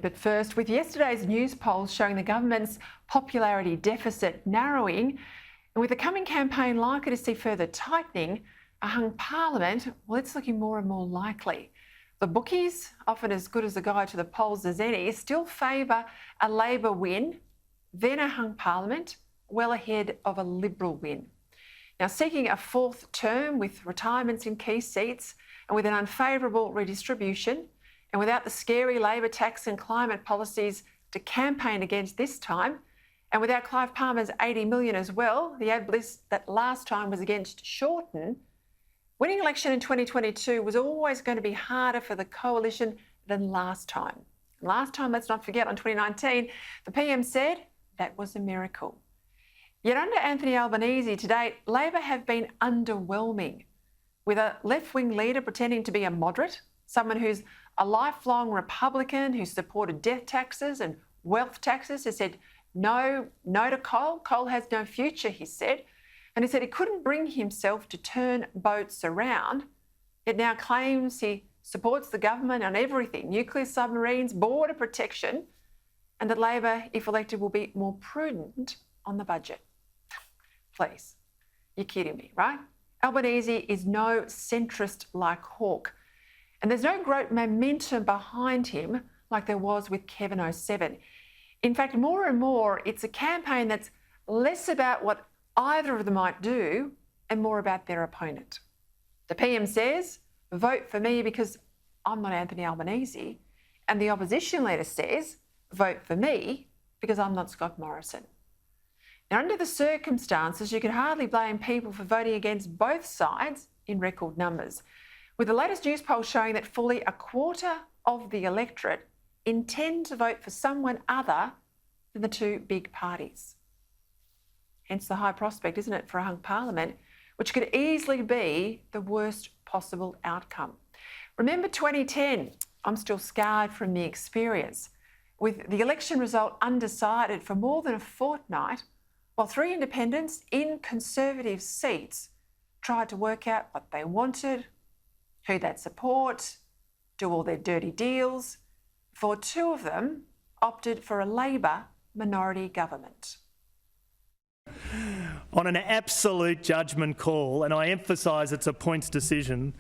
But first, with yesterday's Newspoll showing the government's popularity deficit narrowing, and with the coming campaign likely to see further tightening, a hung parliament, well, it's looking more and more likely. The bookies, often as good as a guide to the polls as any, still favour a Labor win, then a hung parliament, well ahead of a Liberal win. Now, seeking a fourth term with retirements in key seats and with an unfavourable redistribution, and without the scary Labor tax and climate policies to campaign against this time, and without Clive Palmer's $80 million as well, the ad list that last time was against Shorten, winning election in 2022 was always going to be harder for the coalition than last time. Last time, let's not forget, on 2019, the PM said that was a miracle. Yet under Anthony Albanese to date, Labor have been underwhelming, with a left-wing leader pretending to be a moderate, someone who's a lifelong Republican who supported death taxes and wealth taxes, who said no to coal. Coal has no future, he said. And he said he couldn't bring himself to turn boats around. It now claims he supports the government on everything, nuclear submarines, border protection, and that Labor, if elected, will be more prudent on the budget. Please, you're kidding me, right? Albanese is no centrist like Hawke. And there's no great momentum behind him like there was with Kevin 07. In fact, more and more, it's a campaign that's less about what either of them might do and more about their opponent. The PM says, vote for me because I'm not Anthony Albanese. And the opposition leader says, vote for me because I'm not Scott Morrison. Now, under the circumstances, you can hardly blame people for voting against both sides in record numbers, with the latest Newspoll showing that fully a quarter of the electorate intend to vote for someone other than the two big parties. Hence the high prospect, isn't it, for a hung parliament, which could easily be the worst possible outcome. Remember 2010? I'm still scarred from the experience. With the election result undecided for more than a fortnight, while three independents in Conservative seats tried to work out what they wanted, who they'd support, do all their dirty deals, for two of them opted for a Labor minority government. On an absolute judgment call, and I emphasise it's a points decision,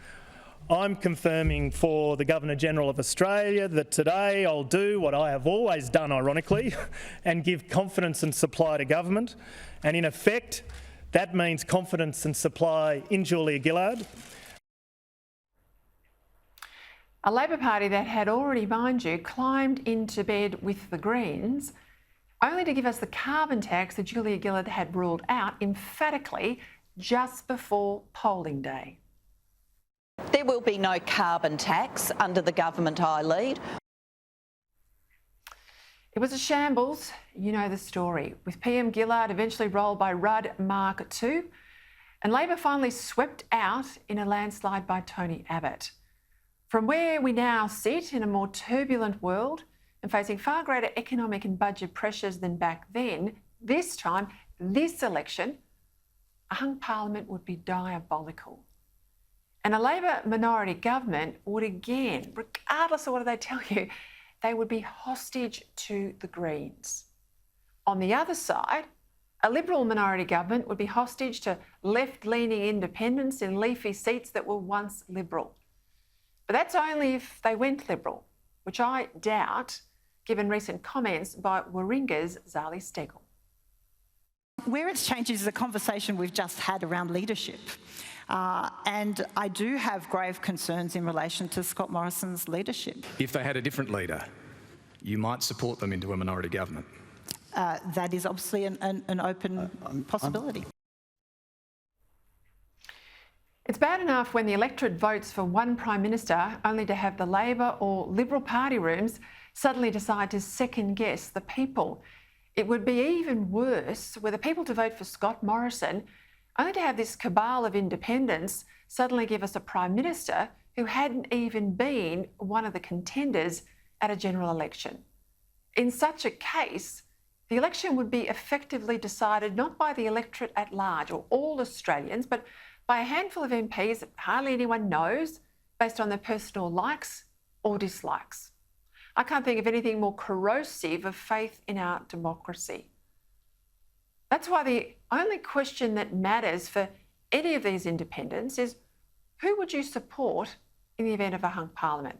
I'm confirming for the Governor-General of Australia that today I'll do what I have always done, ironically, and give confidence and supply to government. And in effect, that means confidence and supply in Julia Gillard. A Labor Party that had already, mind you, climbed into bed with the Greens, only to give us the carbon tax that Julia Gillard had ruled out emphatically just before polling day. There will be no carbon tax under the government I lead. It was a shambles, you know the story, with PM Gillard eventually rolled by Rudd Mark II, and Labor finally swept out in a landslide by Tony Abbott. From where we now sit in a more turbulent world and facing far greater economic and budget pressures than back then, this time, this election, a hung parliament would be diabolical. And a Labor minority government would again, regardless of what they tell you, they would be hostage to the Greens. On the other side, a Liberal minority government would be hostage to left-leaning independents in leafy seats that were once Liberal. But that's only if they went Liberal, which I doubt, given recent comments by Warringah's Zali Steggall. Where it's changed is the conversation we've just had around leadership. And I do have grave concerns in relation to Scott Morrison's leadership. If they had a different leader, you might support them into a minority government. That is obviously an open possibility. It's bad enough when the electorate votes for one Prime Minister only to have the Labor or Liberal party rooms suddenly decide to second-guess the people. It would be even worse were the people to vote for Scott Morrison only to have this cabal of independents suddenly give us a Prime Minister who hadn't even been one of the contenders at a general election. In such a case, the election would be effectively decided not by the electorate at large or all Australians, but by a handful of MPs that hardly anyone knows based on their personal likes or dislikes. I can't think of anything more corrosive of faith in our democracy. That's why the only question that matters for any of these independents is who would you support in the event of a hung parliament?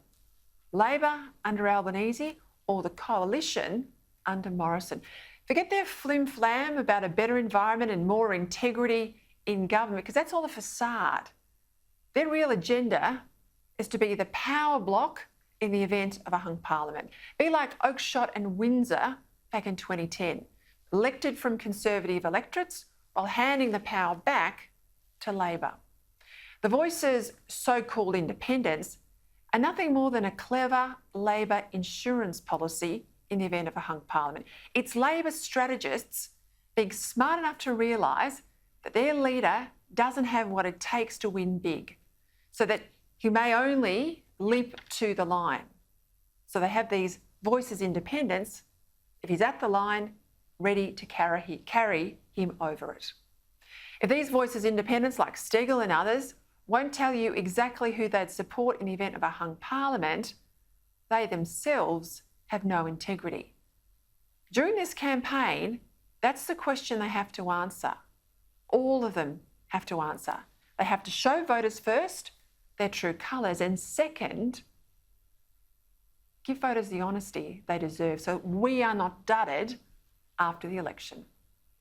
Labor under Albanese or the coalition under Morrison? Forget their flim-flam about a better environment and more integrity in government, because that's all a facade. Their real agenda is to be the power block in the event of a hung parliament. Be like Oakeshott and Windsor back in 2010, elected from Conservative electorates while handing the power back to Labor. The Voice's so-called independents are nothing more than a clever Labor insurance policy in the event of a hung parliament. It's Labor strategists being smart enough to realise that their leader doesn't have what it takes to win big, so that he may only leap to the line. So they have these Voices independents, if he's at the line, ready to carry him over it. If these Voices independents, like Stegel and others, won't tell you exactly who they'd support in the event of a hung parliament, they themselves have no integrity. During this campaign, that's the question they have to answer. All of them have to answer. They have to show voters first their true colours, and second, give voters the honesty they deserve so we are not dudded after the election.